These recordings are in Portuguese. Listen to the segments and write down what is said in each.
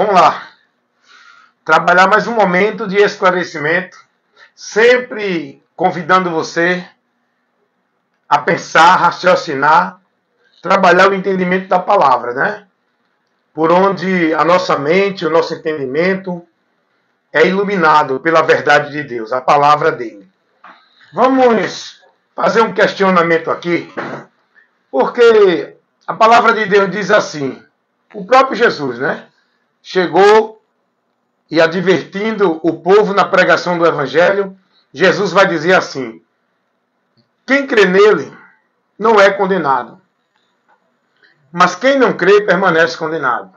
Vamos lá. Trabalhar mais um momento de esclarecimento, sempre convidando você a pensar, raciocinar, trabalhar o entendimento da palavra, né? Por onde a nossa mente, o nosso entendimento é iluminado pela verdade de Deus, a palavra dele. Vamos fazer um questionamento aqui, porque a palavra de Deus diz assim, o próprio Jesus, né? Chegou e advertindo o povo na pregação do Evangelho, Jesus vai dizer assim, quem crê nele não é condenado, mas quem não crê permanece condenado.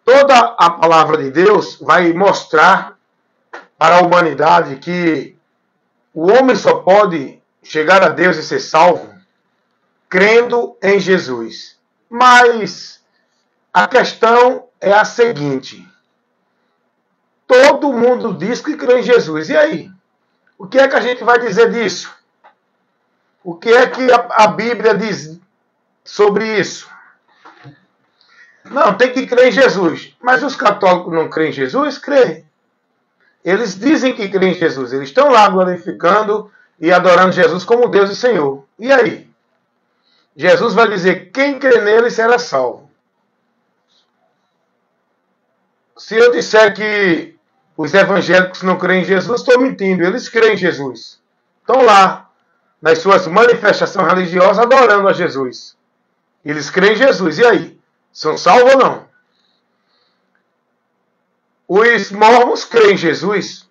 Toda a palavra de Deus vai mostrar para a humanidade que o homem só pode chegar a Deus e ser salvo crendo em Jesus. Mas a questão é a seguinte, todo mundo diz que crê em Jesus. E aí? O que é que a gente vai dizer disso? O que é que a Bíblia diz sobre isso? Não, tem que crer em Jesus. Mas os católicos não creem em Jesus? Creem. Eles dizem que creem em Jesus. Eles estão lá glorificando e adorando Jesus como Deus e Senhor. E aí? Jesus vai dizer, quem crê nele será salvo. Se eu disser que os evangélicos não creem em Jesus, estou mentindo. Eles creem em Jesus. Estão lá, nas suas manifestações religiosas, adorando a Jesus. Eles creem em Jesus. E aí? São salvos ou não? Os mormons creem em Jesus.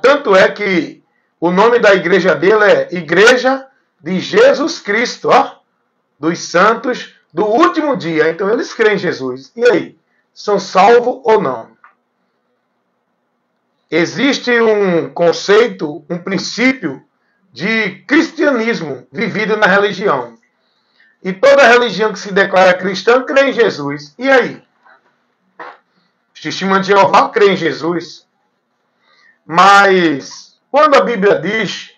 Tanto é que o nome da igreja dele é Igreja de Jesus Cristo, ó, dos santos do último dia. Então eles creem em Jesus. E aí? São salvos ou não? Existe um conceito, um princípio de cristianismo vivido na religião. E toda religião que se declara cristã crê em Jesus. E aí? Testemunha de Jeová crê em Jesus. Mas quando a Bíblia diz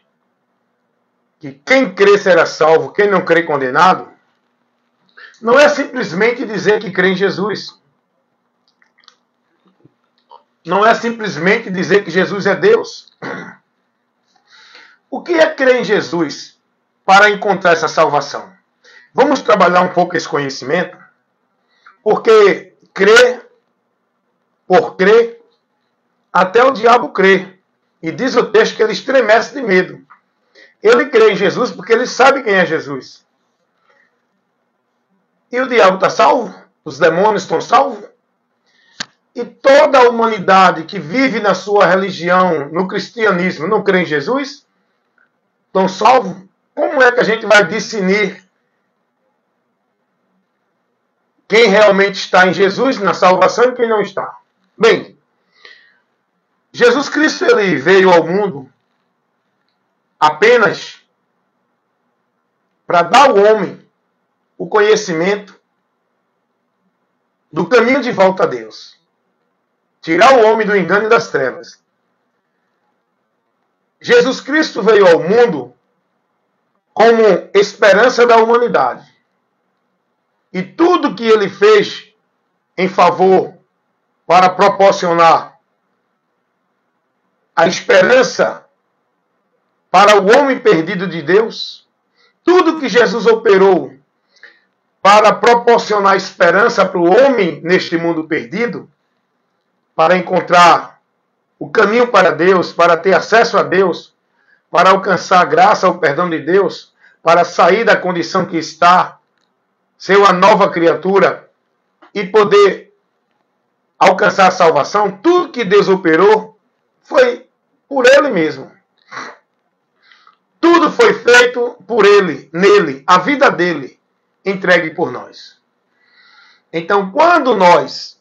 que quem crê será salvo, quem não crê condenado, não é simplesmente dizer que crê em Jesus. Não é simplesmente dizer que Jesus é Deus. O que é crer em Jesus para encontrar essa salvação? Vamos trabalhar um pouco esse conhecimento, porque crer, por crer, até o diabo crê. E diz o texto que ele estremece de medo. Ele crê em Jesus porque ele sabe quem é Jesus. E o diabo está salvo? Os demônios estão salvos? E toda a humanidade que vive na sua religião, no cristianismo, não crê em Jesus? Estão salvos? Como é que a gente vai discernir quem realmente está em Jesus, na salvação, e quem não está? Bem, Jesus Cristo ele veio ao mundo apenas para dar ao homem o conhecimento do caminho de volta a Deus. Tirar o homem do engano e das trevas. Jesus Cristo veio ao mundo como esperança da humanidade. E tudo que ele fez em favor para proporcionar a esperança para o homem perdido de Deus, tudo que Jesus operou para proporcionar esperança para o homem neste mundo perdido, para encontrar o caminho para Deus, para ter acesso a Deus, para alcançar a graça, o perdão de Deus, para sair da condição que está, ser uma nova criatura e poder alcançar a salvação, tudo que Deus operou foi por Ele mesmo. Tudo foi feito por Ele, nele, a vida dele, entregue por nós. Então, quando nós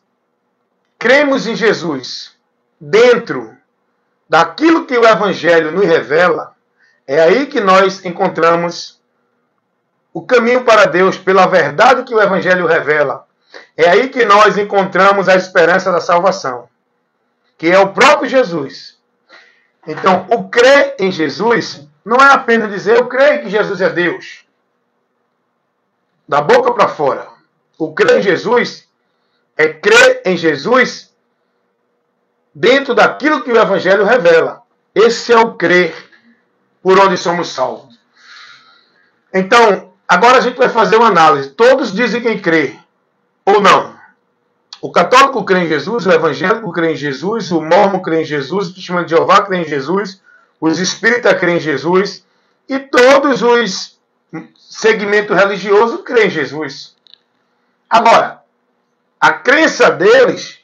cremos em Jesus dentro daquilo que o Evangelho nos revela, é aí que nós encontramos o caminho para Deus pela verdade que o Evangelho revela. É aí que nós encontramos a esperança da salvação, que é o próprio Jesus. Então, o crer em Jesus não é apenas dizer eu creio que Jesus é Deus, da boca para fora. O crer em Jesus É crer em Jesus dentro daquilo que o Evangelho revela. Esse é o crer por onde somos salvos. Então, agora a gente vai fazer uma análise. Todos dizem quem crê, ou não. O católico crê em Jesus, o evangélico crê em Jesus, o mormon crê em Jesus, o testemunho de Jeová crê em Jesus, os espíritas crê em Jesus, e todos os segmentos religiosos crê em Jesus. Agora, a crença deles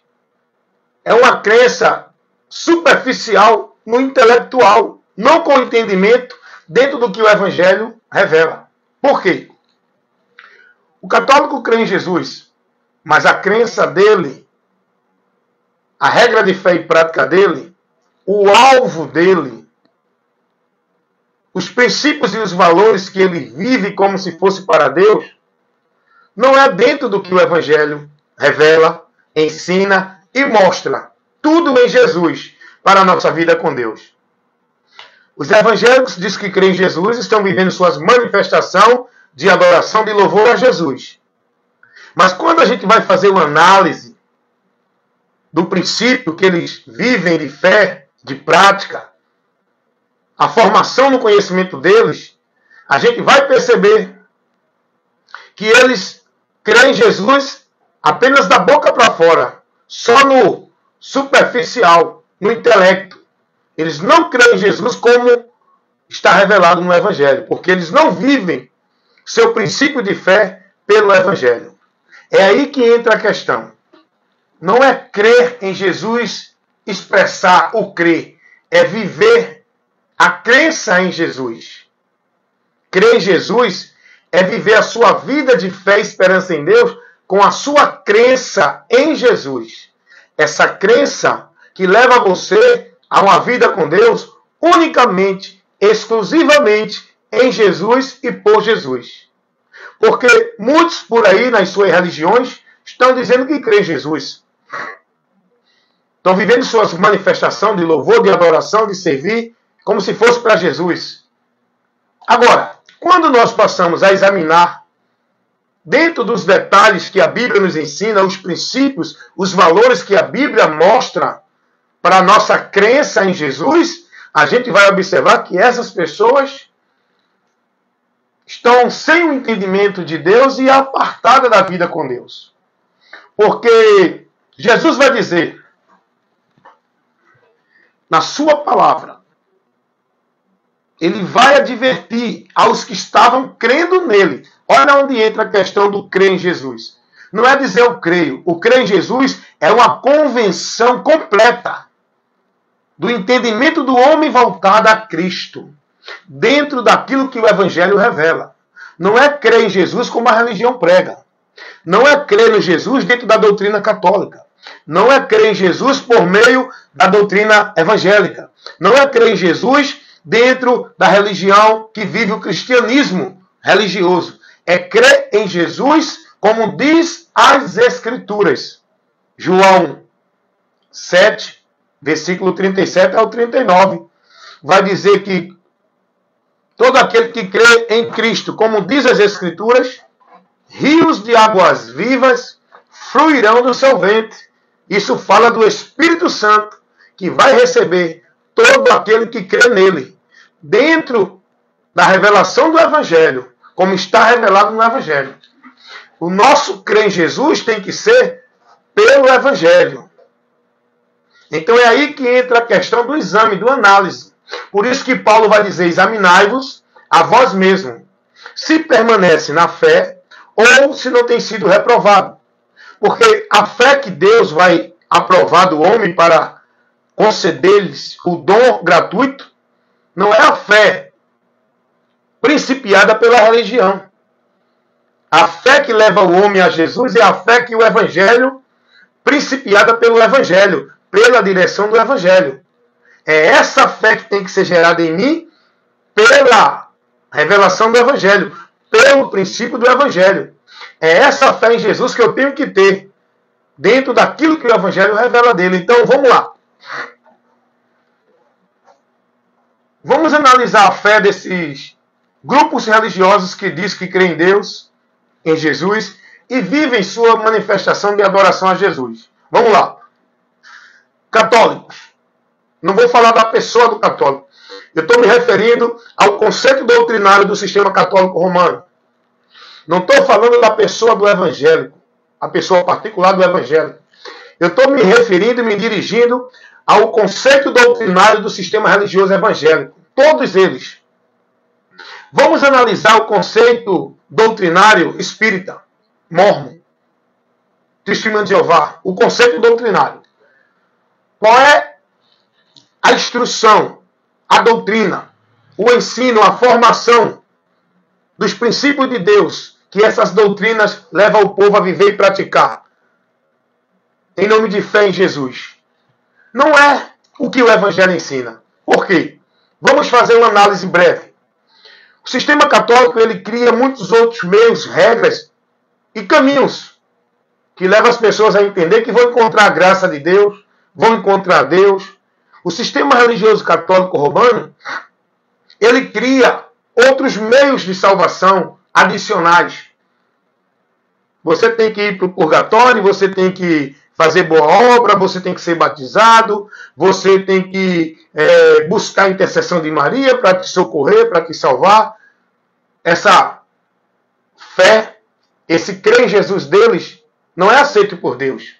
é uma crença superficial no intelectual, não com entendimento dentro do que o Evangelho revela. Por quê? O católico crê em Jesus, mas a crença dele, a regra de fé e prática dele, o alvo dele, os princípios e os valores que ele vive como se fosse para Deus, não é dentro do que o Evangelho revela, ensina e mostra. Tudo em Jesus para a nossa vida com Deus. Os evangélicos dizem que creem em Jesus, estão vivendo suas manifestações de adoração, de louvor a Jesus. Mas quando a gente vai fazer uma análise do princípio que eles vivem de fé, de prática, a formação no conhecimento deles, a gente vai perceber que eles creem em Jesus apenas da boca para fora, só no superficial, no intelecto. Eles não creem em Jesus como está revelado no Evangelho, porque eles não vivem seu princípio de fé pelo Evangelho. É aí que entra a questão. Não é crer em Jesus, expressar o crer, é viver a crença em Jesus. Crer em Jesus é viver a sua vida de fé e esperança em Deus com a sua crença em Jesus. Essa crença que leva você a uma vida com Deus unicamente, exclusivamente em Jesus e por Jesus. Porque muitos por aí nas suas religiões estão dizendo que creem em Jesus. Estão vivendo suas manifestações de louvor, de adoração, de servir, como se fosse para Jesus. Agora, quando nós passamos a examinar, dentro dos detalhes que a Bíblia nos ensina, os princípios, os valores que a Bíblia mostra para a nossa crença em Jesus, a gente vai observar que essas pessoas estão sem o entendimento de Deus e apartadas da vida com Deus. Porque Jesus vai dizer, na sua palavra, ele vai advertir aos que estavam crendo nele. Olha onde entra a questão do crer em Jesus. Não é dizer eu creio. O crer em Jesus é uma convenção completa do entendimento do homem voltado a Cristo, dentro daquilo que o Evangelho revela. Não é crer em Jesus como a religião prega. Não é crer em Jesus dentro da doutrina católica. Não é crer em Jesus por meio da doutrina evangélica. Não é crer em Jesus dentro da religião que vive o cristianismo religioso. É crer em Jesus como diz as Escrituras. João 7, versículo 37 ao 39. Vai dizer que todo aquele que crê em Cristo, como diz as Escrituras, rios de águas vivas fluirão do seu ventre. Isso fala do Espírito Santo, que vai receber todo aquele que crê nele, dentro da revelação do Evangelho, como está revelado no Evangelho. O nosso crer em Jesus tem que ser pelo Evangelho. Então é aí que entra a questão do exame, do análise. Por isso que Paulo vai dizer, examinai-vos a vós mesmos, se permanece na fé ou se não tem sido reprovado. Porque a fé que Deus vai aprovar do homem para conceder-lhes o dom gratuito, não é a fé principiada pela religião. A fé que leva o homem a Jesus é a fé que o Evangelho, principiada pelo Evangelho, pela direção do Evangelho. É essa fé que tem que ser gerada em mim pela revelação do Evangelho, pelo princípio do Evangelho. É essa fé em Jesus que eu tenho que ter dentro daquilo que o Evangelho revela dele. Então, vamos lá. Vamos analisar a fé desses grupos religiosos que diz que creem em Deus, em Jesus, e vivem sua manifestação de adoração a Jesus. Vamos lá. Católicos. Não vou falar da pessoa do católico. Eu estou me referindo ao conceito doutrinário do sistema católico romano. Não estou falando da pessoa do evangélico, a pessoa particular do evangélico. Eu estou me referindo e me dirigindo ao conceito doutrinário do sistema religioso evangélico. Todos eles. Vamos analisar o conceito doutrinário espírita, mórmon, testemunho de Jeová, o conceito doutrinário. Qual é a instrução, a doutrina, o ensino, a formação dos princípios de Deus que essas doutrinas levam o povo a viver e praticar? Em nome de fé em Jesus. Não é o que o Evangelho ensina. Por quê? Vamos fazer uma análise breve. O sistema católico ele cria muitos outros meios, regras e caminhos que levam as pessoas a entender que vão encontrar a graça de Deus, vão encontrar Deus. O sistema religioso católico romano, ele cria outros meios de salvação adicionais. Você tem que ir para o purgatório, você tem que fazer boa obra, você tem que ser batizado, você tem que buscar a intercessão de Maria para te socorrer, para te salvar. Essa fé, esse crer em Jesus deles, não é aceito por Deus.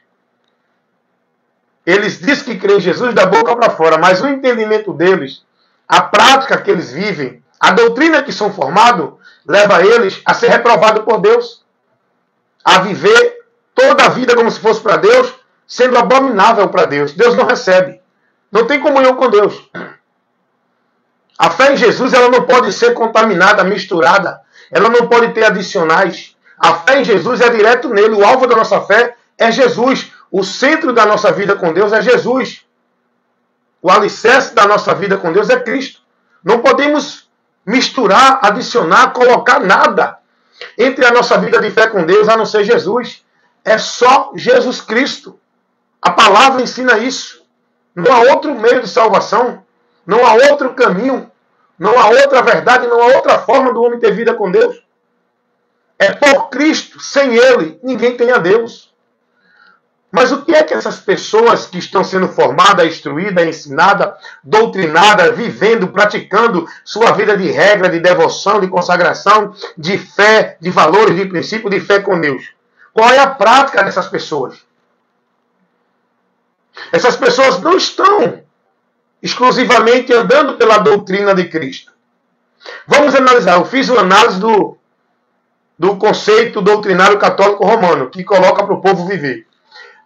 Eles dizem que creem em Jesus da boca para fora, mas o entendimento deles, a prática que eles vivem, a doutrina que são formados, leva eles a ser reprovados por Deus, a viver toda a vida como se fosse para Deus, sendo abominável para Deus. Deus não recebe. Não tem comunhão com Deus. A fé em Jesus ela não pode ser contaminada, misturada. Ela não pode ter adicionais. A fé em Jesus é direto nele. O alvo da nossa fé é Jesus. O centro da nossa vida com Deus é Jesus. O alicerce da nossa vida com Deus é Cristo. Não podemos misturar, adicionar, colocar nada entre a nossa vida de fé com Deus, a não ser Jesus. É só Jesus Cristo. A palavra ensina isso. Não há outro meio de salvação. Não há outro caminho. Não há outra verdade. Não há outra forma do homem ter vida com Deus. É por Cristo. Sem Ele, ninguém tem a Deus. Mas o que é que essas pessoas que estão sendo formadas, instruídas, ensinadas, doutrinadas, vivendo, praticando sua vida de regra, de devoção, de consagração, de fé, de valores, de princípio, de fé com Deus? Qual é a prática dessas pessoas? Essas pessoas não estão exclusivamente andando pela doutrina de Cristo. Vamos analisar. Eu fiz uma análise do conceito doutrinário católico romano, que coloca para o povo viver.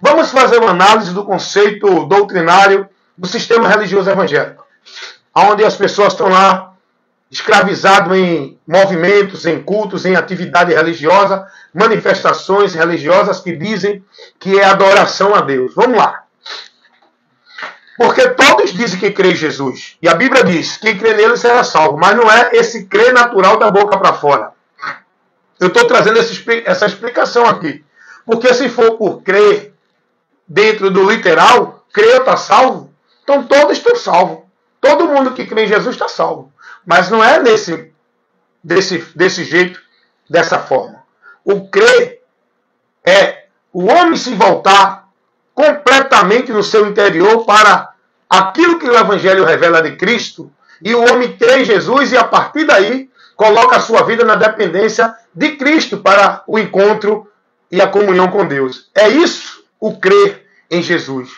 Vamos fazer uma análise do conceito doutrinário do sistema religioso evangélico, onde as pessoas estão lá escravizadas em movimentos, em cultos, em atividade religiosa, manifestações religiosas que dizem que é adoração a Deus. Vamos lá. Porque todos dizem que crê em Jesus. E a Bíblia diz que quem crê nele será salvo. Mas não é esse crer natural da boca para fora. Eu estou trazendo essa explicação aqui. Porque se for por crer dentro do literal, crer está salvo, então todos estão salvos. Todo mundo que crê em Jesus está salvo. Mas não é desse jeito, dessa forma. O crer é o homem se voltar completamente no seu interior para aquilo que o Evangelho revela de Cristo, e o homem crê em Jesus e a partir daí coloca a sua vida na dependência de Cristo para o encontro e a comunhão com Deus. É isso o crer em Jesus.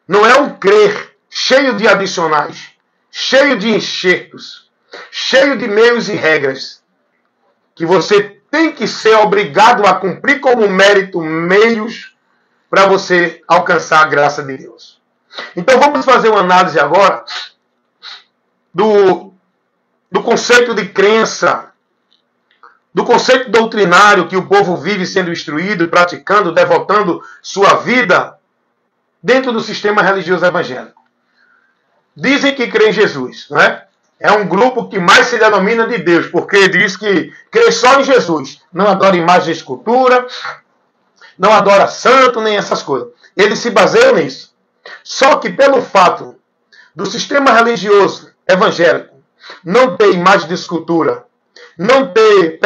Não é um crer cheio de adicionais, cheio de enxertos, cheio de meios e regras, que você tem que ser obrigado a cumprir como mérito meios para você alcançar a graça de Deus. Então vamos fazer uma análise agora do conceito de crença, do conceito doutrinário que o povo vive sendo instruído, praticando, devotando sua vida dentro do sistema religioso evangélico. Dizem que crê em Jesus, não é? É um grupo que mais se denomina de Deus, porque diz que crê só em Jesus. Não adora imagem de escultura, não adora santo, nem essas coisas. Eles se baseiam nisso. Só que pelo fato do sistema religioso evangélico não ter imagem de escultura, não ter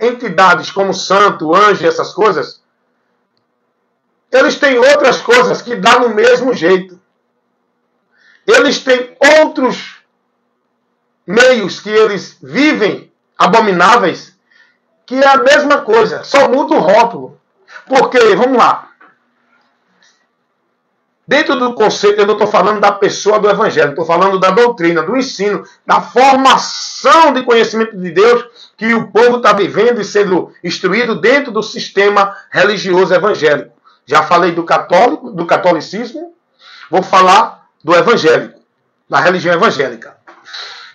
entidades como santo, anjo, essas coisas, eles têm outras coisas que dá no mesmo jeito. Eles têm outros meios que eles vivem abomináveis, que é a mesma coisa, só muda o rótulo. Porque, vamos lá, dentro do conceito, eu não estou falando da pessoa do evangelho, estou falando da doutrina, do ensino, da formação de conhecimento de Deus que o povo está vivendo e sendo instruído dentro do sistema religioso evangélico. Já falei do católico, do catolicismo, vou falar do evangélico, da religião evangélica.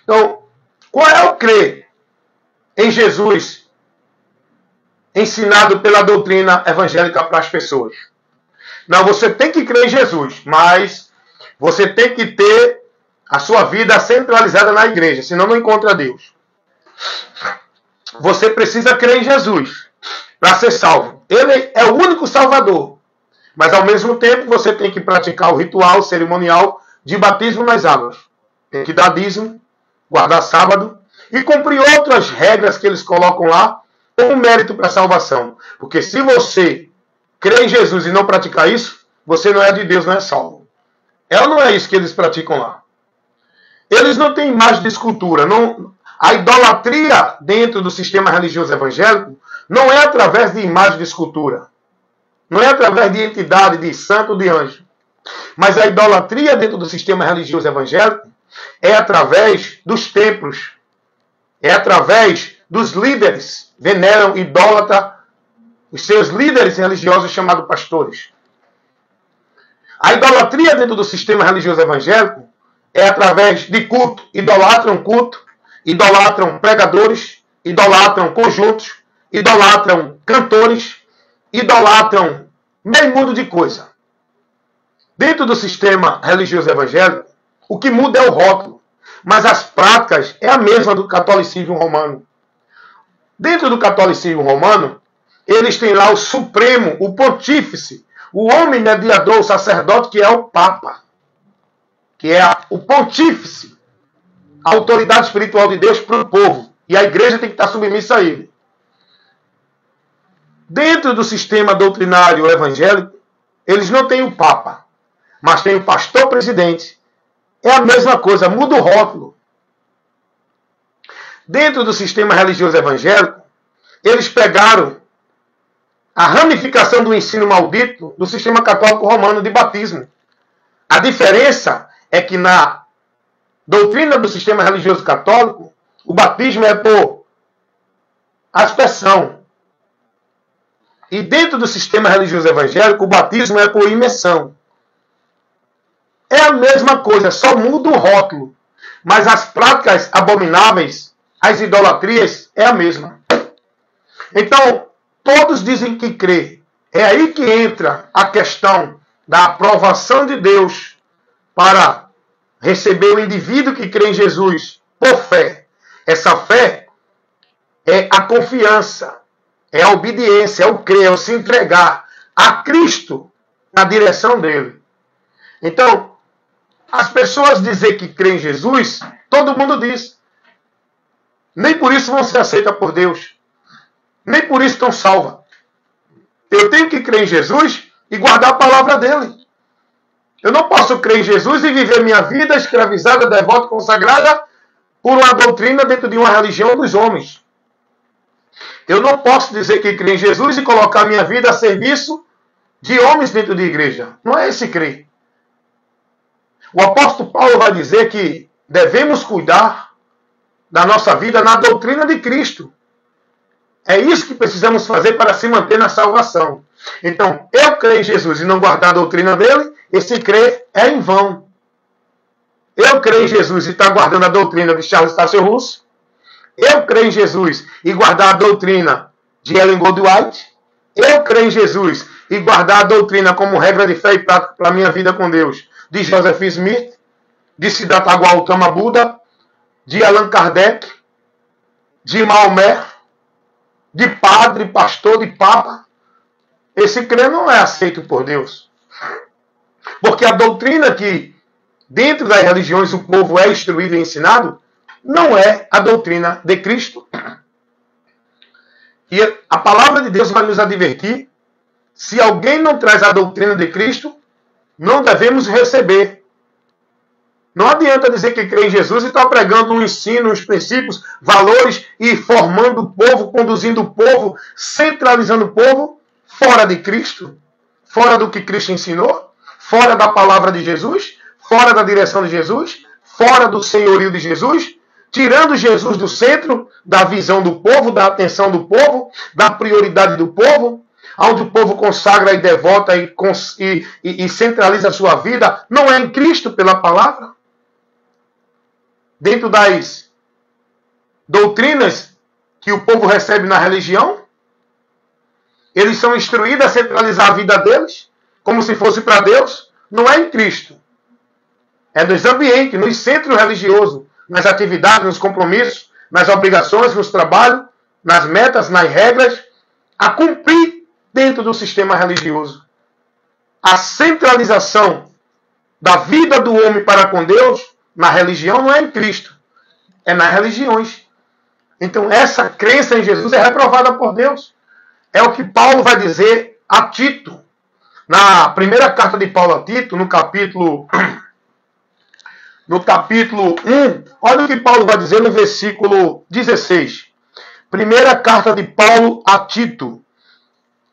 Então, qual é o crer em Jesus ensinado pela doutrina evangélica para as pessoas? Não, você tem que crer em Jesus, mas você tem que ter a sua vida centralizada na igreja, senão não encontra Deus. Você precisa crer em Jesus para ser salvo. Ele é o único salvador. Mas ao mesmo tempo você tem que praticar o ritual cerimonial de batismo nas águas. Tem que dar dízimo, guardar sábado e cumprir outras regras que eles colocam lá como mérito para a salvação. Porque se você crê em Jesus e não praticar isso, você não é de Deus, não é salvo. É ou não é isso que eles praticam lá? Eles não têm imagem de escultura. Não, a idolatria dentro do sistema religioso evangélico não é através de imagem de escultura. Não é através de entidade, de santo, de anjo. Mas a idolatria dentro do sistema religioso evangélico é através dos templos. É através dos líderes. Veneram, idólatra, os seus líderes religiosos chamados pastores. A idolatria dentro do sistema religioso evangélico é através de culto. Idolatram culto, idolatram pregadores, idolatram conjuntos, idolatram cantores, idolatram meio mundo de coisa. Dentro do sistema religioso evangélico, o que muda é o rótulo, mas as práticas é a mesma do catolicismo romano. Dentro do catolicismo romano, eles têm lá o supremo, o pontífice, o homem mediador, o sacerdote, que é o Papa, que é o pontífice, a autoridade espiritual de Deus para o povo. E a igreja tem que estar submissa a ele. Dentro do sistema doutrinário evangélico, eles não têm o Papa, mas tem o pastor presidente. É a mesma coisa, muda o rótulo. Dentro do sistema religioso evangélico, eles pegaram a ramificação do ensino maldito do sistema católico romano de batismo. A diferença é que na doutrina do sistema religioso católico, o batismo é por aspersão. E dentro do sistema religioso evangélico, o batismo é por imersão. É a mesma coisa, só muda o rótulo. Mas as práticas abomináveis, as idolatrias, é a mesma. Então, todos dizem que crê. É aí que entra a questão da aprovação de Deus para receber o indivíduo que crê em Jesus por fé. Essa fé é a confiança, é a obediência, é o crer, é o se entregar a Cristo na direção dele. Então, as pessoas dizer que crê em Jesus, todo mundo diz. Nem por isso vão ser aceitas por Deus. Nem por isso estão salvas. Eu tenho que crer em Jesus e guardar a palavra dele. Eu não posso crer em Jesus e viver minha vida escravizada, devota, consagrada por uma doutrina dentro de uma religião dos homens. Eu não posso dizer que creio em Jesus e colocar minha vida a serviço de homens dentro de igreja. Não é esse crer. O apóstolo Paulo vai dizer que devemos cuidar da nossa vida na doutrina de Cristo. É isso que precisamos fazer para se manter na salvação. Então, eu creio em Jesus e não guardar a doutrina dele, esse crer é em vão. Eu creio em Jesus e estar guardando a doutrina de Charles Taze Russell. Eu creio em Jesus e guardar a doutrina de Ellen Goldwhite. Eu creio em Jesus e guardar a doutrina como regra de fé e prática para a minha vida com Deus de Joseph Smith, de Siddhartha Gautama Buda, de Allan Kardec, de Maomé, de padre, pastor, de papa. Esse crer não é aceito por Deus. Porque a doutrina que dentro das religiões o povo é instruído e ensinado não é a doutrina de Cristo. E a palavra de Deus vai nos advertir: se alguém não traz a doutrina de Cristo, não devemos receber. Não adianta dizer que crê em Jesus e está pregando um ensino, uns princípios, valores e formando o povo, conduzindo o povo, centralizando o povo fora de Cristo, fora do que Cristo ensinou, fora da palavra de Jesus, fora da direção de Jesus, fora do senhorio de Jesus, tirando Jesus do centro, da visão do povo, da atenção do povo, da prioridade do povo, onde o povo consagra e devota e centraliza a sua vida, não é em Cristo pela palavra. Dentro das doutrinas que o povo recebe na religião, eles são instruídos a centralizar a vida deles, como se fosse para Deus, não é em Cristo. É nos ambientes, nos centros religiosos, nas atividades, nos compromissos, nas obrigações, nos trabalhos, nas metas, nas regras, a cumprir dentro do sistema religioso. A centralização da vida do homem para com Deus na religião não é em Cristo, é nas religiões. Então essa crença em Jesus é reprovada por Deus. É o que Paulo vai dizer a Tito, na primeira carta de Paulo a Tito, no capítulo 1, olha o que Paulo vai dizer no versículo 16. Primeira carta de Paulo a Tito,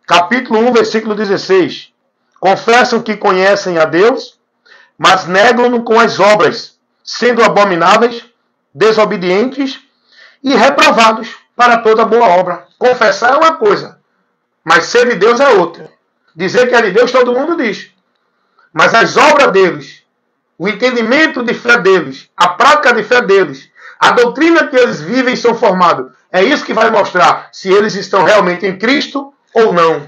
capítulo 1, versículo 16. Confessam que conhecem a Deus, mas negam-no com as obras, sendo abomináveis, desobedientes e reprovados para toda boa obra. Confessar é uma coisa, mas ser de Deus é outra. Dizer que é de Deus todo mundo diz. Mas as obras deles, o entendimento de fé deles, a prática de fé deles, a doutrina que eles vivem e são formados, é isso que vai mostrar se eles estão realmente em Cristo ou não.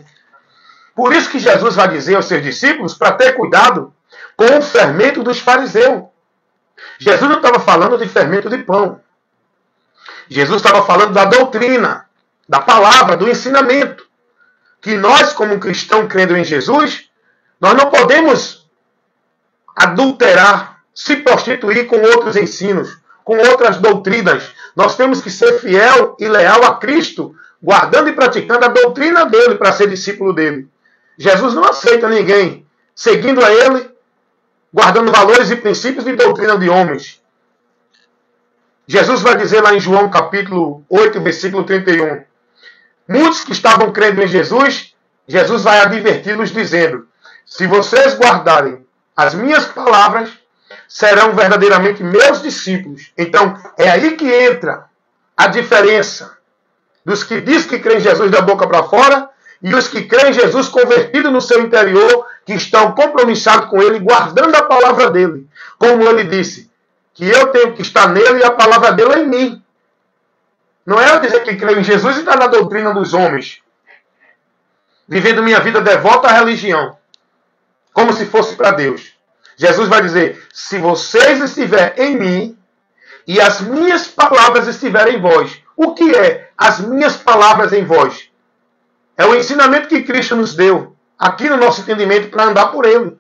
Por isso que Jesus vai dizer aos seus discípulos para ter cuidado com o fermento dos fariseus. Jesus não estava falando de fermento de pão. Jesus estava falando da doutrina, da palavra, do ensinamento. Que nós, como cristãos crendo em Jesus, nós não podemos adulterar, se prostituir com outros ensinos, com outras doutrinas. Nós temos que ser fiel e leal a Cristo, guardando e praticando a doutrina dele para ser discípulo dele. Jesus não aceita ninguém seguindo a ele, guardando valores e princípios de doutrina de homens. Jesus vai dizer lá em João capítulo 8, versículo 31. Muitos que estavam crendo em Jesus, Jesus vai adverti-los dizendo: se vocês guardarem as minhas palavras, serão verdadeiramente meus discípulos. Então, é aí que entra a diferença dos que diz que creem em Jesus da boca para fora e os que creem em Jesus convertido no seu interior, que estão compromissados com ele, guardando a palavra dele. Como ele disse, que eu tenho que estar nele e a palavra dele é em mim. Não é eu dizer que creio em Jesus e estar na doutrina dos homens, vivendo minha vida devota à religião, como se fosse para Deus. Jesus vai dizer: se vocês estiverem em mim e as minhas palavras estiverem em vós. O que é as minhas palavras em vós? É o ensinamento que Cristo nos deu, aqui no nosso entendimento, para andar por ele.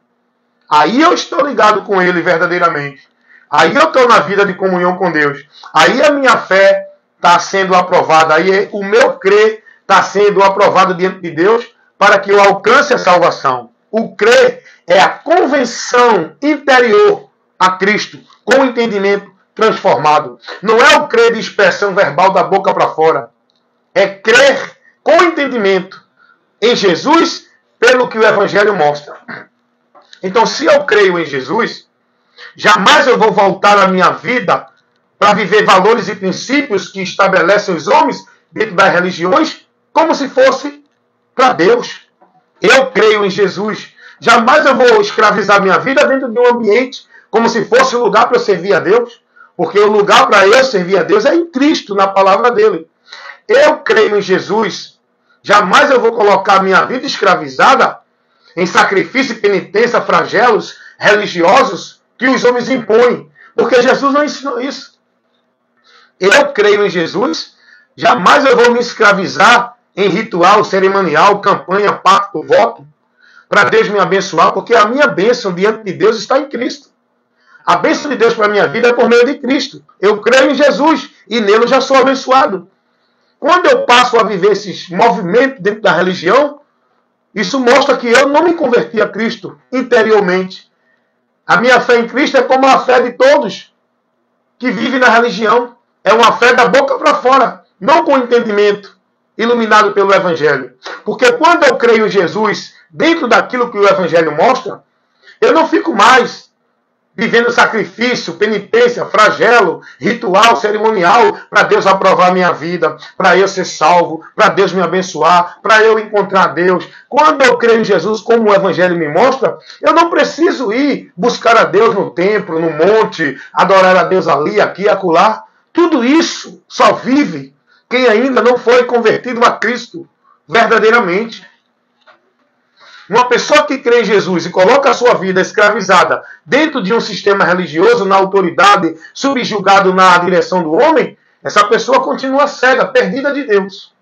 Aí eu estou ligado com ele verdadeiramente. Aí eu estou na vida de comunhão com Deus. Aí a minha fé está sendo aprovada. Aí o meu crer está sendo aprovado diante de Deus para que eu alcance a salvação. O crer é a convenção interior a Cristo, com o entendimento transformado. Não é o crer de expressão verbal da boca para fora. É crer com entendimento em Jesus, pelo que o Evangelho mostra. Então, se eu creio em Jesus, jamais eu vou voltar a minha vida para viver valores e princípios que estabelecem os homens dentro das religiões, como se fosse para Deus. Eu creio em Jesus. Jamais eu vou escravizar minha vida dentro de um ambiente como se fosse um lugar para eu servir a Deus. Porque o lugar para eu servir a Deus é em Cristo, na palavra dele. Eu creio em Jesus. Jamais eu vou colocar minha vida escravizada em sacrifício e penitência, flagelos religiosos que os homens impõem. Porque Jesus não ensinou isso. Eu creio em Jesus. Jamais eu vou me escravizar em ritual, cerimonial, campanha, pacto, voto, para Deus me abençoar, porque a minha bênção diante de Deus está em Cristo. A bênção de Deus para a minha vida é por meio de Cristo. Eu creio em Jesus e nele eu já sou abençoado. Quando eu passo a viver esses movimentos dentro da religião, isso mostra que eu não me converti a Cristo interiormente. A minha fé em Cristo é como a fé de todos que vivem na religião. É uma fé da boca para fora, não com entendimento, iluminado pelo Evangelho. Porque quando eu creio em Jesus, dentro daquilo que o Evangelho mostra, eu não fico mais vivendo sacrifício, penitência, flagelo, ritual, cerimonial, para Deus aprovar a minha vida, para eu ser salvo, para Deus me abençoar, para eu encontrar Deus. Quando eu creio em Jesus, como o Evangelho me mostra, eu não preciso ir buscar a Deus no templo, no monte, adorar a Deus ali, aqui, acolá. Tudo isso só vive quem ainda não foi convertido a Cristo verdadeiramente. Uma pessoa que crê em Jesus e coloca a sua vida escravizada dentro de um sistema religioso, na autoridade, subjugado na direção do homem, essa pessoa continua cega, perdida de Deus.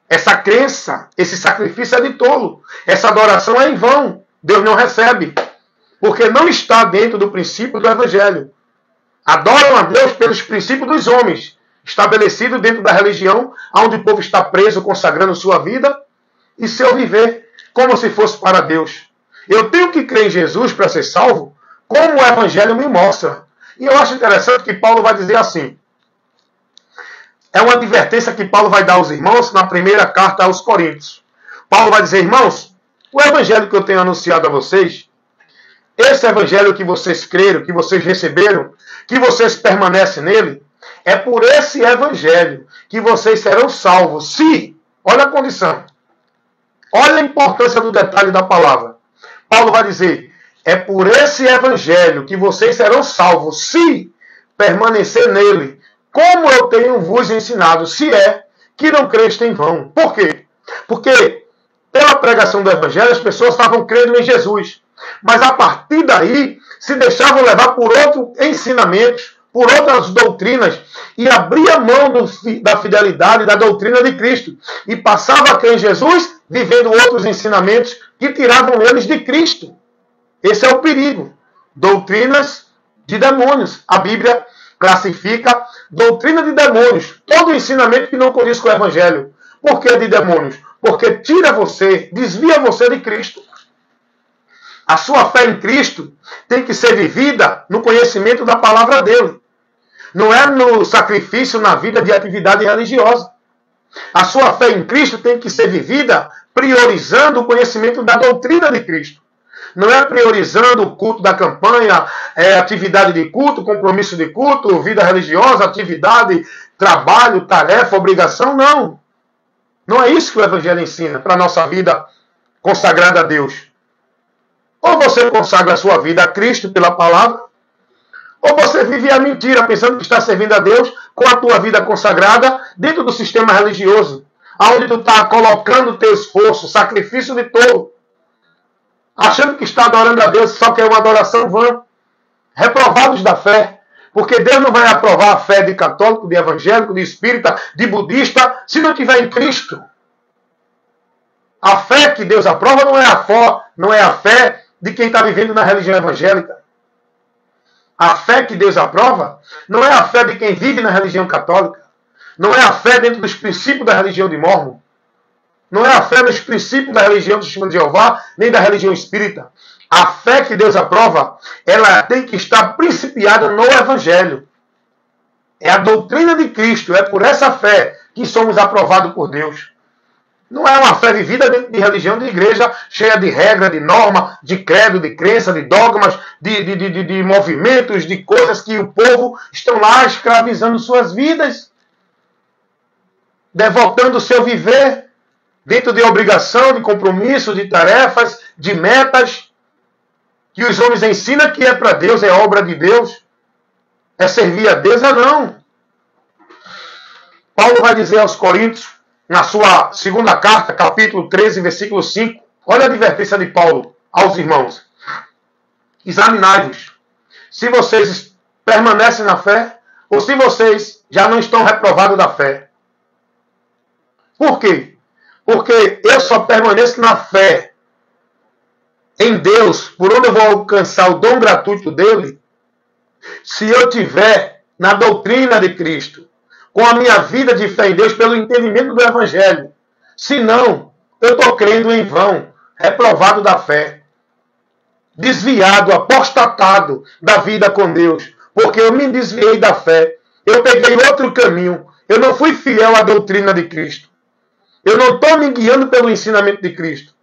Essa crença, esse sacrifício é de tolo. Essa adoração é em vão. Deus não recebe. Porque não está dentro do princípio do Evangelho. Adoram a Deus pelos princípios dos homens, estabelecido dentro da religião, onde o povo está preso, consagrando sua vida e seu viver como se fosse para Deus. Eu tenho que crer em Jesus para ser salvo, como o Evangelho me mostra. E eu acho interessante que Paulo vai dizer assim. É uma advertência que Paulo vai dar aos irmãos na primeira carta aos Coríntios. Paulo vai dizer, irmãos, o Evangelho que eu tenho anunciado a vocês, esse Evangelho que vocês creram, que vocês receberam, que vocês permanecem nele, é por esse Evangelho que vocês serão salvos. Se, olha a condição, olha a importância do detalhe da palavra. Paulo vai dizer, é por esse Evangelho que vocês serão salvos, se permanecer nele, como eu tenho vos ensinado, se é que não creste em vão. Por quê? Porque pela pregação do Evangelho as pessoas estavam crendo em Jesus. Mas a partir daí se deixavam levar por outros ensinamentos, por outras doutrinas, e abria mão da fidelidade da doutrina de Cristo. E passava a crer em Jesus, vivendo outros ensinamentos que tiravam eles de Cristo. Esse é o perigo. Doutrinas de demônios. A Bíblia classifica doutrina de demônios. Todo ensinamento que não condiz com o Evangelho. Por que de demônios? Porque tira você, desvia você de Cristo. A sua fé em Cristo tem que ser vivida no conhecimento da palavra dele. Não é no sacrifício na vida de atividade religiosa. A sua fé em Cristo tem que ser vivida priorizando o conhecimento da doutrina de Cristo. Não é priorizando o culto da campanha, atividade de culto, compromisso de culto, vida religiosa, atividade, trabalho, tarefa, obrigação, não. Não é isso que o Evangelho ensina para a nossa vida consagrada a Deus. Ou você consagra a sua vida a Cristo pela palavra, ou você vive a mentira, pensando que está servindo a Deus com a tua vida consagrada dentro do sistema religioso, onde tu está colocando o teu esforço, sacrifício de tolo, achando que está adorando a Deus, só que é uma adoração vã. Reprovados da fé, porque Deus não vai aprovar a fé de católico, de evangélico, de espírita, de budista, se não tiver em Cristo. A fé que Deus aprova não é a fé de quem está vivendo na religião evangélica. A fé que Deus aprova não é a fé de quem vive na religião católica. Não é a fé dentro dos princípios da religião de Mórmon. Não é a fé nos princípios da religião do Testemunho de Jeová, nem da religião espírita. A fé que Deus aprova, ela tem que estar principiada no Evangelho. É a doutrina de Cristo, é por essa fé que somos aprovados por Deus. Não é uma fé vivida dentro de religião de igreja, cheia de regra, de norma, de credo, de crença, de dogmas, de movimentos, de coisas que o povo estão lá escravizando suas vidas, devotando o seu viver dentro de obrigação, de compromisso, de tarefas, de metas, que os homens ensinam que é para Deus, é obra de Deus, é servir a Deus, não. Paulo vai dizer aos Coríntios, na sua segunda carta, capítulo 13, versículo 5, olha a advertência de Paulo aos irmãos. Examinai-vos se vocês permanecem na fé ou se vocês já não estão reprovados da fé. Por quê? Porque eu só permaneço na fé em Deus, por onde eu vou alcançar o dom gratuito dele, se eu tiver na doutrina de Cristo. com a minha vida de fé em Deus pelo entendimento do Evangelho. Senão, eu estou crendo em vão, reprovado da fé, desviado, apostatado da vida com Deus, porque eu me desviei da fé, eu peguei outro caminho, eu não fui fiel à doutrina de Cristo, eu não estou me guiando pelo ensinamento de Cristo,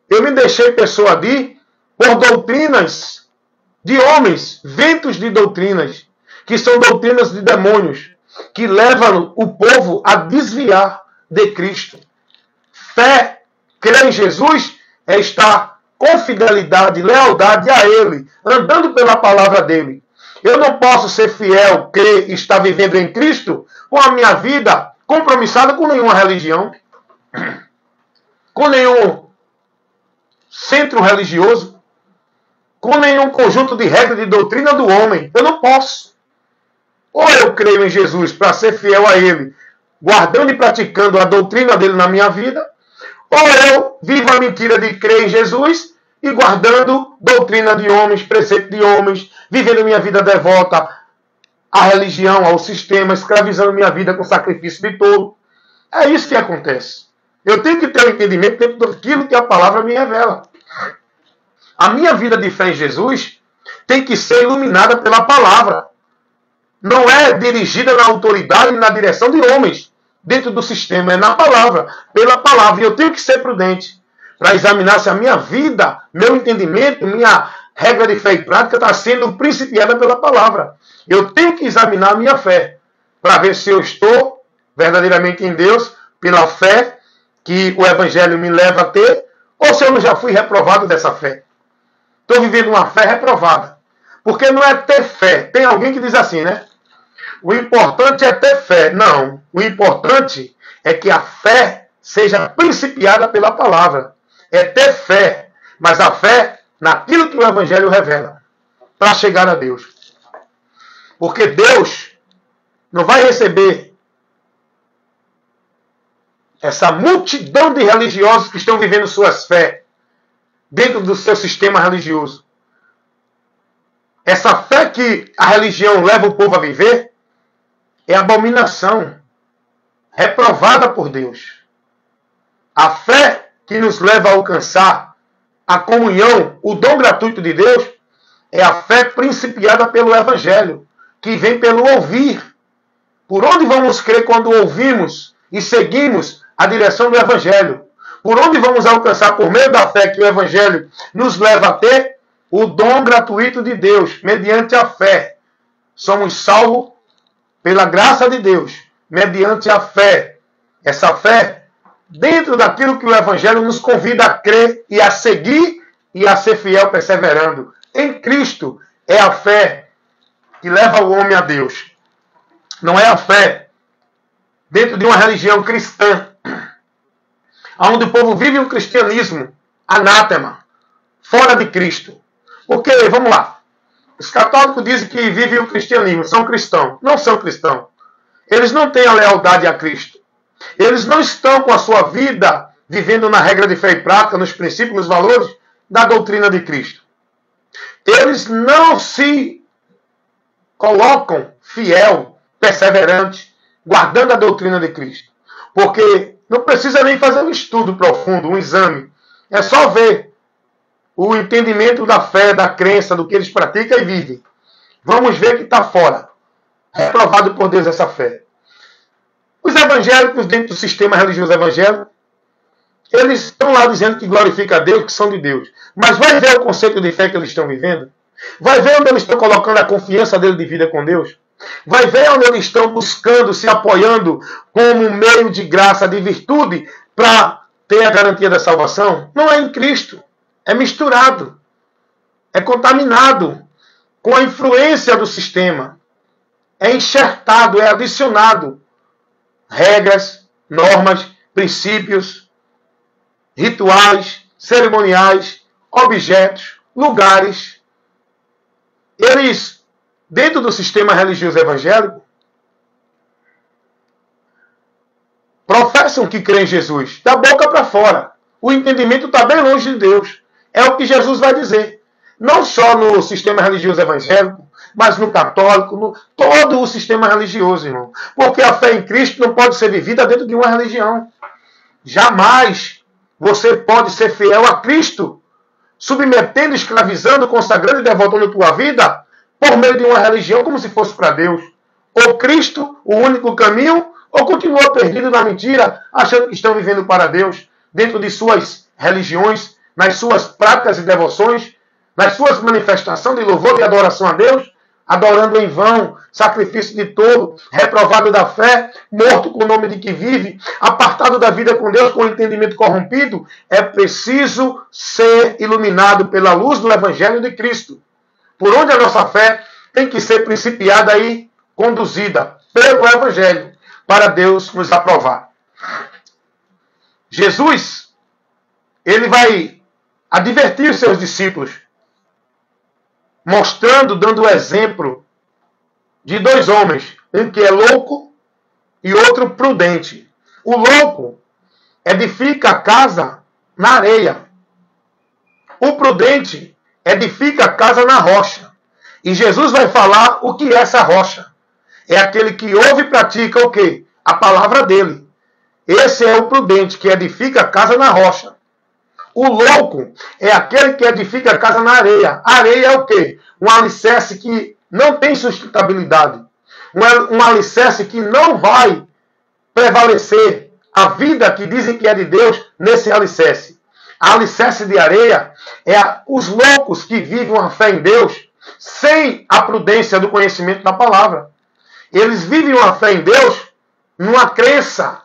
eu me deixei persuadir por doutrinas de homens, ventos de doutrinas, que são doutrinas de demônios, que levam o povo a desviar de Cristo. Fé, crer em Jesus, é estar com fidelidade, lealdade a Ele, andando pela palavra dEle. Eu não posso ser fiel, crer e estar vivendo em Cristo com a minha vida compromissada com nenhuma religião, com nenhum centro religioso, com nenhum conjunto de regras de doutrina do homem. Eu não posso. Ou eu creio em Jesus para ser fiel a Ele, guardando e praticando a doutrina dele na minha vida, ou eu vivo a mentira de crer em Jesus e guardando doutrina de homens, preceito de homens, vivendo minha vida devota à religião, ao sistema, escravizando minha vida com sacrifício de tolo. É isso que acontece. Eu tenho que ter um entendimento dentro daquilo que a palavra me revela. A minha vida de fé em Jesus tem que ser iluminada pela palavra. Não é dirigida na autoridade e na direção de homens dentro do sistema, é na palavra, pela palavra. E eu tenho que ser prudente para examinar se a minha vida, meu entendimento, minha regra de fé e prática está sendo principiada pela palavra. Eu tenho que examinar a minha fé para ver se eu estou verdadeiramente em Deus pela fé que o Evangelho me leva a ter, ou se eu já fui reprovado dessa fé. Estou vivendo uma fé reprovada. Porque não é ter fé. Tem alguém que diz assim, né? O importante é ter fé. Não. O importante é que a fé seja principiada pela palavra. É ter fé. Mas a fé naquilo que o Evangelho revela. Para chegar a Deus. Porque Deus não vai receber essa multidão de religiosos que estão vivendo suas fé dentro do seu sistema religioso. Essa fé que a religião leva o povo a viver é abominação, reprovada por Deus. A fé que nos leva a alcançar a comunhão, o dom gratuito de Deus, é a fé principiada pelo Evangelho, que vem pelo ouvir. Por onde vamos crer quando ouvimos e seguimos a direção do Evangelho? Por onde vamos alcançar, por meio da fé que o Evangelho nos leva a ter, o dom gratuito de Deus, mediante a fé. Somos salvos pela graça de Deus, mediante a fé. Essa fé, dentro daquilo que o Evangelho nos convida a crer e a seguir e a ser fiel perseverando. Em Cristo é a fé que leva o homem a Deus. Não é a fé dentro de uma religião cristã, onde o povo vive um cristianismo anátema, fora de Cristo. Porque, vamos lá, os católicos dizem que vivem o cristianismo, são cristãos. Não são cristãos. Eles não têm a lealdade a Cristo. Eles não estão com a sua vida vivendo na regra de fé e prática, nos princípios, nos valores da doutrina de Cristo. Eles não se colocam fiel, perseverante, guardando a doutrina de Cristo. Porque não precisa nem fazer um estudo profundo, um exame. É só ver o entendimento da fé, da crença, do que eles praticam e vivem. Vamos ver que está fora. É provado por Deus essa fé. Os evangélicos, dentro do sistema religioso evangélico, eles estão lá dizendo que glorificam a Deus, que são de Deus. Mas vai ver o conceito de fé que eles estão vivendo? Vai ver onde eles estão colocando a confiança dele de vida com Deus? Vai ver onde eles estão buscando, se apoiando como meio de graça, de virtude, para ter a garantia da salvação? Não é em Cristo. É misturado. É contaminado com a influência do sistema. É enxertado, é adicionado regras, normas, princípios, rituais, cerimoniais, objetos, lugares. Eles, dentro do sistema religioso evangélico, professam que creem em Jesus, da boca para fora. O entendimento está bem longe de Deus. É o que Jesus vai dizer. Não só no sistema religioso evangélico, mas no católico, no todo o sistema religioso, irmão. Porque a fé em Cristo não pode ser vivida dentro de uma religião. Jamais você pode ser fiel a Cristo, submetendo, escravizando, consagrando e devotando a tua vida por meio de uma religião como se fosse para Deus. Ou Cristo, o único caminho, ou continua perdido na mentira, achando que estão vivendo para Deus, dentro de suas religiões, nas suas práticas e devoções, nas suas manifestações de louvor e adoração a Deus, adorando em vão, sacrifício de tolo, reprovado da fé, morto com o nome de que vive, apartado da vida com Deus, com o entendimento corrompido. É preciso ser iluminado pela luz do Evangelho de Cristo, por onde a nossa fé tem que ser principiada e conduzida pelo Evangelho, para Deus nos aprovar. Jesus, ele vai advertir os seus discípulos, mostrando, dando o exemplo de dois homens, um que é louco e outro prudente. O louco edifica a casa na areia. O prudente edifica a casa na rocha. E Jesus vai falar o que é essa rocha. É aquele que ouve e pratica o quê? A palavra dele. Esse é o prudente, que edifica a casa na rocha. O louco é aquele que edifica a casa na areia. A areia é o quê? Um alicerce que não tem sustentabilidade. Um alicerce que não vai prevalecer a vida que dizem que é de Deus nesse alicerce. A alicerce de areia é os loucos que vivem uma fé em Deus sem a prudência do conhecimento da palavra. Eles vivem uma fé em Deus numa crença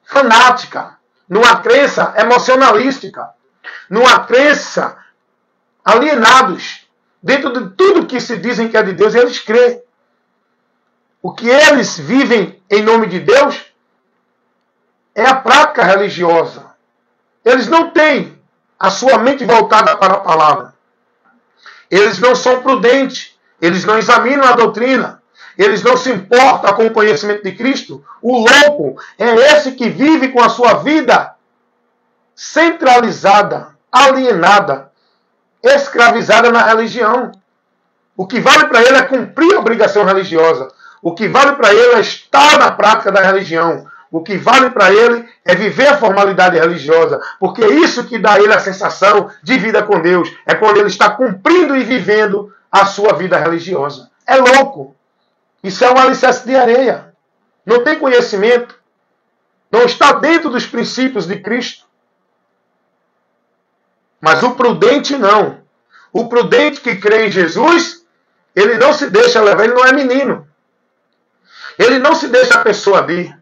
fanática, numa crença emocionalística, numa crença alienados dentro de tudo que se dizem que é de Deus, eles creem. O que eles vivem em nome de Deus é a prática religiosa. Eles não têm a sua mente voltada para a palavra. Eles não são prudentes. Eles não examinam a doutrina. Eles não se importam com o conhecimento de Cristo. O louco é esse que vive com a sua vida centralizada, alienada, escravizada na religião. O que vale para ele é cumprir a obrigação religiosa. O que vale para ele é estar na prática da religião. O que vale para ele é viver a formalidade religiosa. Porque é isso que dá a ele a sensação de vida com Deus. É quando ele está cumprindo e vivendo a sua vida religiosa. É louco. Isso é um alicerce de areia. Não tem conhecimento. Não está dentro dos princípios de Cristo. Mas o prudente não. O prudente que crê em Jesus, ele não se deixa levar, ele não é menino. Ele não se deixa persuadir.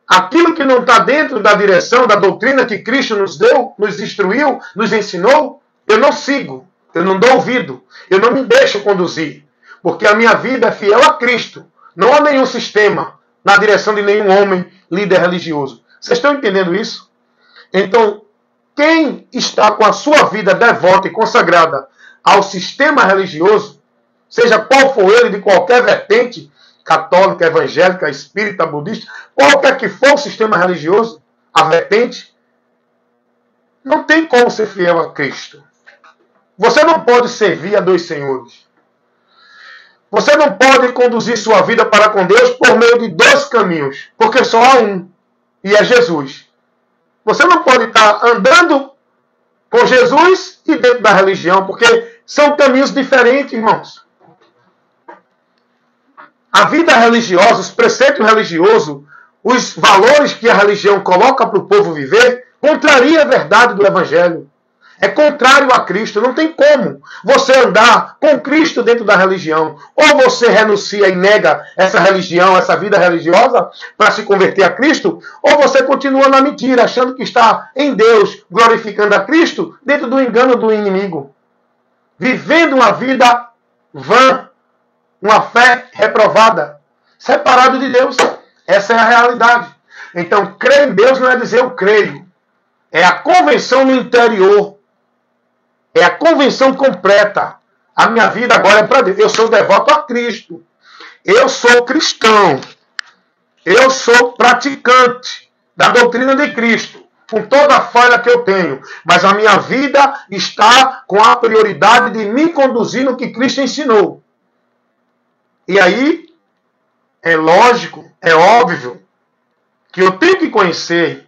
Aquilo que não está dentro da direção, da doutrina que Cristo nos deu, nos instruiu, nos ensinou, eu não sigo, eu não dou ouvido, eu não me deixo conduzir. Porque a minha vida é fiel a Cristo, não a nenhum sistema, na direção de nenhum homem, líder religioso. Vocês estão entendendo isso? Então, quem está com a sua vida devota e consagrada ao sistema religioso, seja qual for ele, de qualquer vertente, católica, evangélica, espírita, budista, qualquer que for o sistema religioso, a vertente, não tem como ser fiel a Cristo. Você não pode servir a dois senhores. Você não pode conduzir sua vida para com Deus por meio de dois caminhos, porque só há um, e é Jesus. Você não pode estar andando com Jesus e dentro da religião, porque são caminhos diferentes, irmãos. A vida religiosa, os preceitos religiosos, os valores que a religião coloca para o povo viver, contraria a verdade do Evangelho. É contrário a Cristo. Não tem como você andar com Cristo dentro da religião. Ou você renuncia e nega essa religião, essa vida religiosa, para se converter a Cristo, ou você continua na mentira, achando que está em Deus, glorificando a Cristo, dentro do engano do inimigo. Vivendo uma vida vã, uma fé reprovada, separado de Deus. Essa é a realidade. Então, crer em Deus não é dizer eu creio. É a convenção no interior. É a convenção completa. A minha vida agora é para Deus. Eu sou devoto a Cristo. Eu sou cristão. Eu sou praticante da doutrina de Cristo. com toda a falha que eu tenho, mas a minha vida está com a prioridade de me conduzir no que Cristo ensinou. E aí, é lógico, é óbvio, que eu tenho que conhecer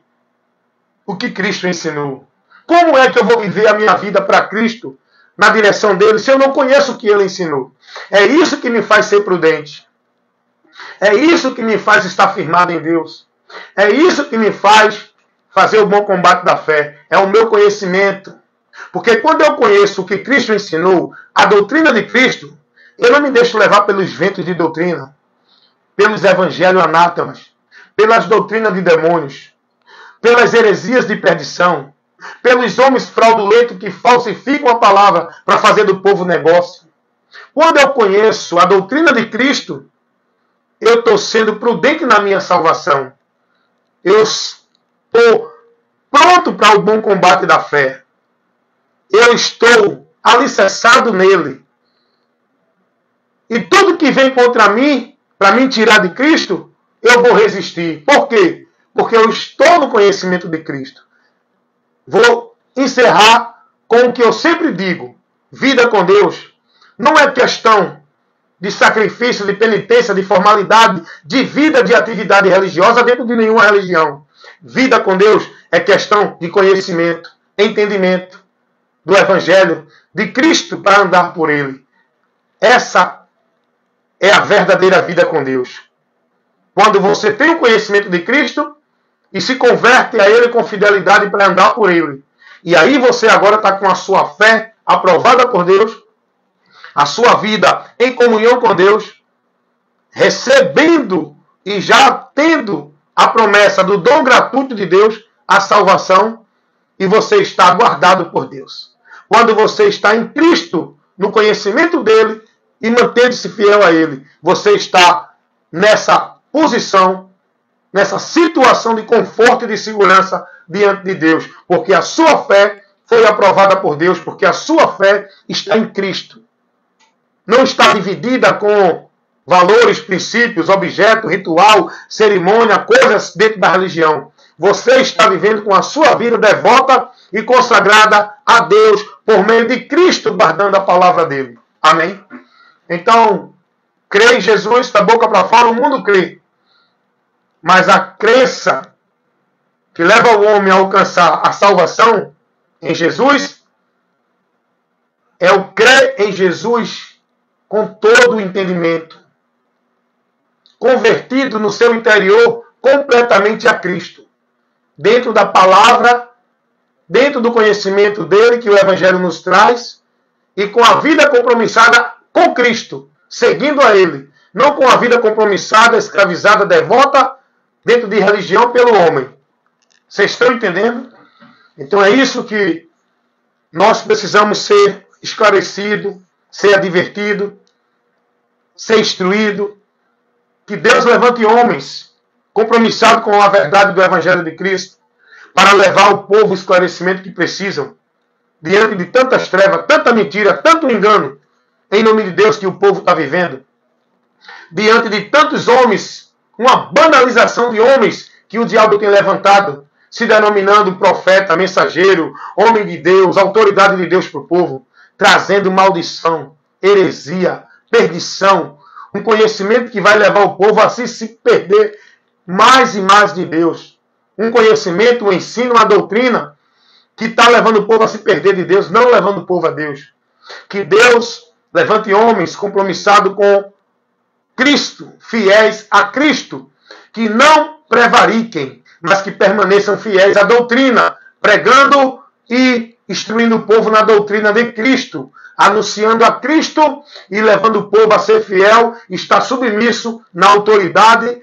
o que Cristo ensinou. Como é que eu vou viver a minha vida para Cristo, na direção dele, se eu não conheço o que ele ensinou? É isso que me faz ser prudente. É isso que me faz estar firmado em Deus. É isso que me faz fazer o bom combate da fé. É o meu conhecimento. Porque quando eu conheço o que Cristo ensinou, a doutrina de Cristo, eu não me deixo levar pelos ventos de doutrina, pelos evangelhos anátemas, pelas doutrinas de demônios, pelas heresias de perdição, pelos homens fraudulentos que falsificam a palavra para fazer do povo negócio. Quando eu conheço a doutrina de Cristo, eu estou sendo prudente na minha salvação. Eu estou pronto para o bom combate da fé. Eu estou alicerçado nele. E tudo que vem contra mim, para me tirar de Cristo, eu vou resistir. Por quê? Porque eu estou no conhecimento de Cristo. Vou encerrar com o que eu sempre digo. Vida com Deus não é questão de sacrifício, de penitência, de formalidade, de vida, de atividade religiosa dentro de nenhuma religião. Vida com Deus é questão de conhecimento, entendimento do Evangelho, de Cristo para andar por ele. Essa é a verdadeira vida com Deus. Quando você tem o conhecimento de Cristo e se converte a ele com fidelidade para andar por ele. E aí você agora está com a sua fé aprovada por Deus, a sua vida em comunhão com Deus, recebendo e já tendo a promessa do dom gratuito de Deus, a salvação, e você está guardado por Deus. Quando você está em Cristo, no conhecimento dele e mantendo-se fiel a ele, você está nessa posição, nessa situação de conforto e de segurança diante de Deus, porque a sua fé foi aprovada por Deus, porque a sua fé está em Cristo. Não está dividida com valores, princípios, objeto, ritual, cerimônia, coisas dentro da religião. Você está vivendo com a sua vida devota e consagrada a Deus por meio de Cristo, guardando a palavra dele. Amém? Então, crê em Jesus, da boca para fora, o mundo crê. Mas a crença que leva o homem a alcançar a salvação em Jesus é o crer em Jesus com todo o entendimento, convertido no seu interior completamente a Cristo, dentro da palavra, dentro do conhecimento dele que o Evangelho nos traz, e com a vida compromissada com Cristo, seguindo a ele, não com a vida compromissada, escravizada, devota, dentro de religião pelo homem. Vocês estão entendendo? Então é isso que nós precisamos ser esclarecidos, ser advertido, ser instruído, que Deus levante homens compromissados com a verdade do Evangelho de Cristo para levar ao povo o esclarecimento que precisam diante de tantas trevas, tanta mentira, tanto engano em nome de Deus que o povo está vivendo, diante de tantos homens, uma banalização de homens que o diabo tem levantado, se denominando profeta, mensageiro, homem de Deus, autoridade de Deus para o povo, trazendo maldição, heresia, perdição, um conhecimento que vai levar o povo a se perder mais e mais de Deus. Um conhecimento, um ensino, uma doutrina que está levando o povo a se perder de Deus, não levando o povo a Deus. Que Deus levante homens compromissados com Cristo, fiéis a Cristo, que não prevariquem, mas que permaneçam fiéis à doutrina, pregando e instruindo o povo na doutrina de Cristo, anunciando a Cristo e levando o povo a ser fiel, estar submisso na autoridade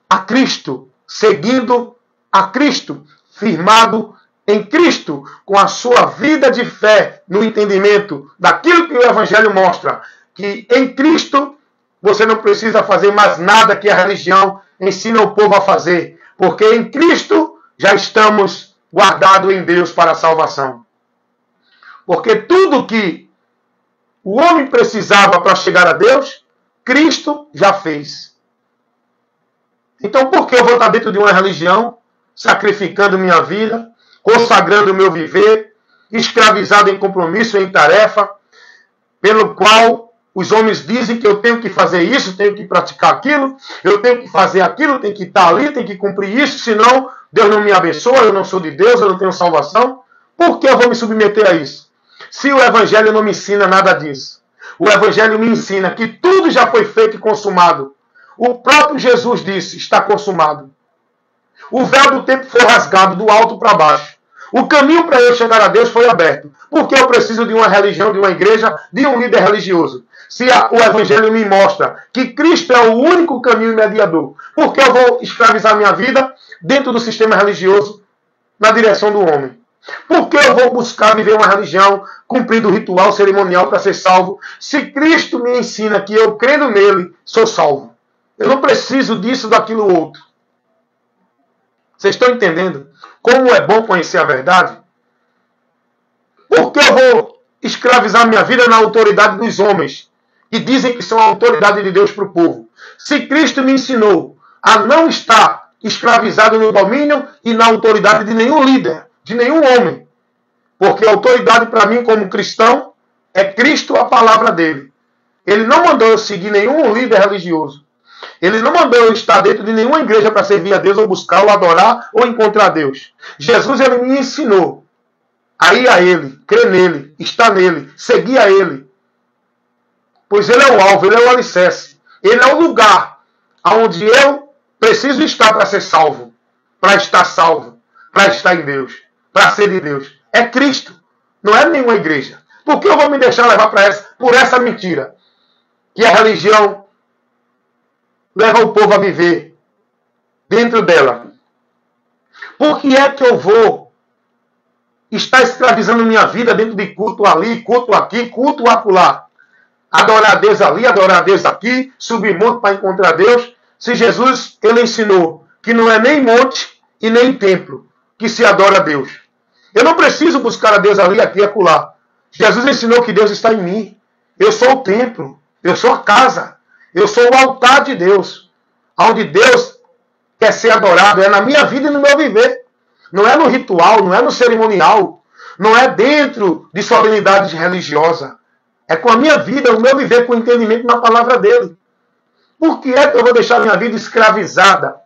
a Cristo, seguindo a Cristo, firmado em Cristo, com a sua vida de fé, no entendimento daquilo que o Evangelho mostra, que em Cristo você não precisa fazer mais nada que a religião ensina o povo a fazer, porque em Cristo já estamos guardados em Deus para a salvação. Porque tudo que o homem precisava para chegar a Deus, Cristo já fez. Então por que eu vou estar dentro de uma religião, sacrificando minha vida, consagrando o meu viver, escravizado em compromisso, em tarefa, pelo qual os homens dizem que eu tenho que fazer isso, tenho que praticar aquilo, eu tenho que fazer aquilo, tenho que estar ali, tenho que cumprir isso, senão Deus não me abençoa, eu não sou de Deus, eu não tenho salvação. Por que eu vou me submeter a isso? Se o Evangelho não me ensina nada disso. O Evangelho me ensina que tudo já foi feito e consumado. O próprio Jesus disse, está consumado. O véu do tempo foi rasgado do alto para baixo. O caminho para eu chegar a Deus foi aberto. Por que eu preciso de uma religião, de uma igreja, de um líder religioso? Se o Evangelho me mostra que Cristo é o único caminho e mediador, por que eu vou escravizar minha vida dentro do sistema religioso na direção do homem? Por que eu vou buscar viver uma religião, cumprindo o ritual cerimonial para ser salvo, se Cristo me ensina que eu, crendo nele, sou salvo? Eu não preciso disso, daquilo outro. Vocês estão entendendo como é bom conhecer a verdade? Por que eu vou escravizar minha vida na autoridade dos homens, que dizem que são a autoridade de Deus para o povo? Se Cristo me ensinou a não estar escravizado no domínio e na autoridade de nenhum líder, de nenhum homem. Porque a autoridade para mim como cristão é Cristo, a palavra dele. Ele não mandou eu seguir nenhum líder religioso. Ele não mandou eu estar dentro de nenhuma igreja para servir a Deus, ou buscar, ou adorar, ou encontrar Deus. Jesus, ele me ensinou a ir a ele, crer nele, estar nele, seguir a ele. Pois ele é o alvo, ele é o alicerce. Ele é o lugar onde eu preciso estar para ser salvo, para estar em Deus, para ser de Deus. É Cristo, não é nenhuma igreja. Por que eu vou me deixar levar por essa mentira? Que a religião leva o povo a viver dentro dela. Por que é que eu vou estar escravizando minha vida dentro de culto ali, culto aqui, culto acolá? Adorar a Deus ali, adorar a Deus aqui, subir monte para encontrar Deus. Se Jesus, ele ensinou que não é nem monte e nem templo que se adora a Deus. Eu não preciso buscar a Deus ali, aqui e acolá. Jesus ensinou que Deus está em mim. Eu sou o templo, eu sou a casa, eu sou o altar de Deus. Onde Deus quer ser adorado é na minha vida e no meu viver. Não é no ritual, não é no cerimonial, não é dentro de solenidade religiosa. É com a minha vida, o meu viver com o entendimento na palavra dele. Por que é que eu vou deixar minha vida escravizada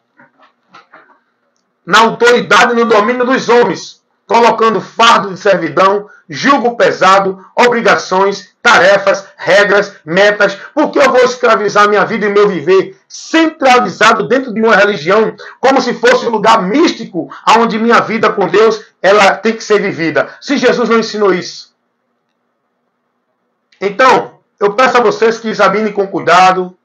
na autoridade e no domínio dos homens, colocando fardo de servidão, jugo pesado, obrigações, tarefas, regras, metas? Por que eu vou escravizar minha vida e meu viver centralizado dentro de uma religião, como se fosse um lugar místico, onde minha vida com Deus ela tem que ser vivida? Se Jesus não ensinou isso. Então, eu peço a vocês que examinem com cuidado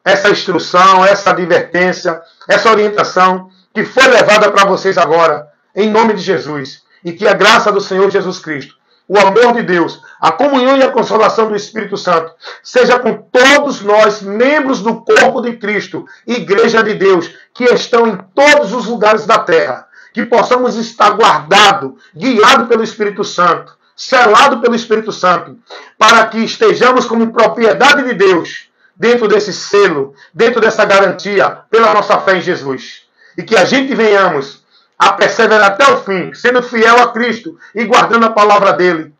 essa instrução, essa advertência, essa orientação que foi levada para vocês agora, em nome de Jesus. E que a graça do Senhor Jesus Cristo, o amor de Deus, a comunhão e a consolação do Espírito Santo, seja com todos nós, membros do corpo de Cristo, Igreja de Deus, que estão em todos os lugares da terra. Que possamos estar guardados, guiados pelo Espírito Santo, selado pelo Espírito Santo, para que estejamos como propriedade de Deus, dentro desse selo, dentro dessa garantia, pela nossa fé em Jesus. E que a gente venhamos a perseverar até o fim, sendo fiel a Cristo e guardando a palavra dele,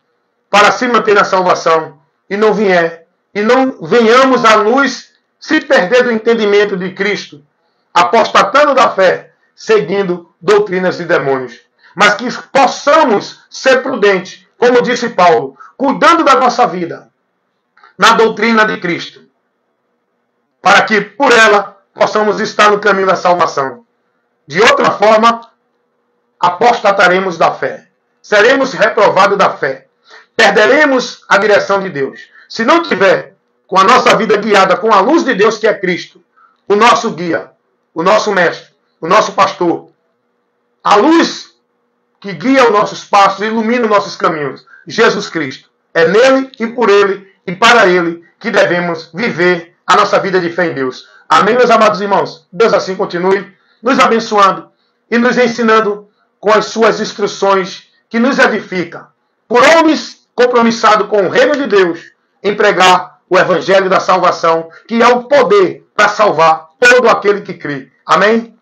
para se manter na salvação, e não venhamos a nos se perder do entendimento de Cristo, apostatando da fé, seguindo doutrinas de demônios. Mas que possamos ser prudentes, como disse Paulo, cuidando da nossa vida na doutrina de Cristo, para que por ela possamos estar no caminho da salvação. De outra forma, apostataremos da fé, seremos reprovados da fé, perderemos a direção de Deus. Se não tiver com a nossa vida guiada com a luz de Deus, que é Cristo, o nosso guia, o nosso mestre, o nosso pastor, a luz que guia os nossos passos, ilumina os nossos caminhos, Jesus Cristo. É nele e por ele e para ele que devemos viver a nossa vida de fé em Deus. Amém, meus amados irmãos? Deus assim continue nos abençoando e nos ensinando com as suas instruções que nos edificam. Por homens compromissados com o reino de Deus, em pregar o evangelho da salvação, que é o poder para salvar todo aquele que crê. Amém?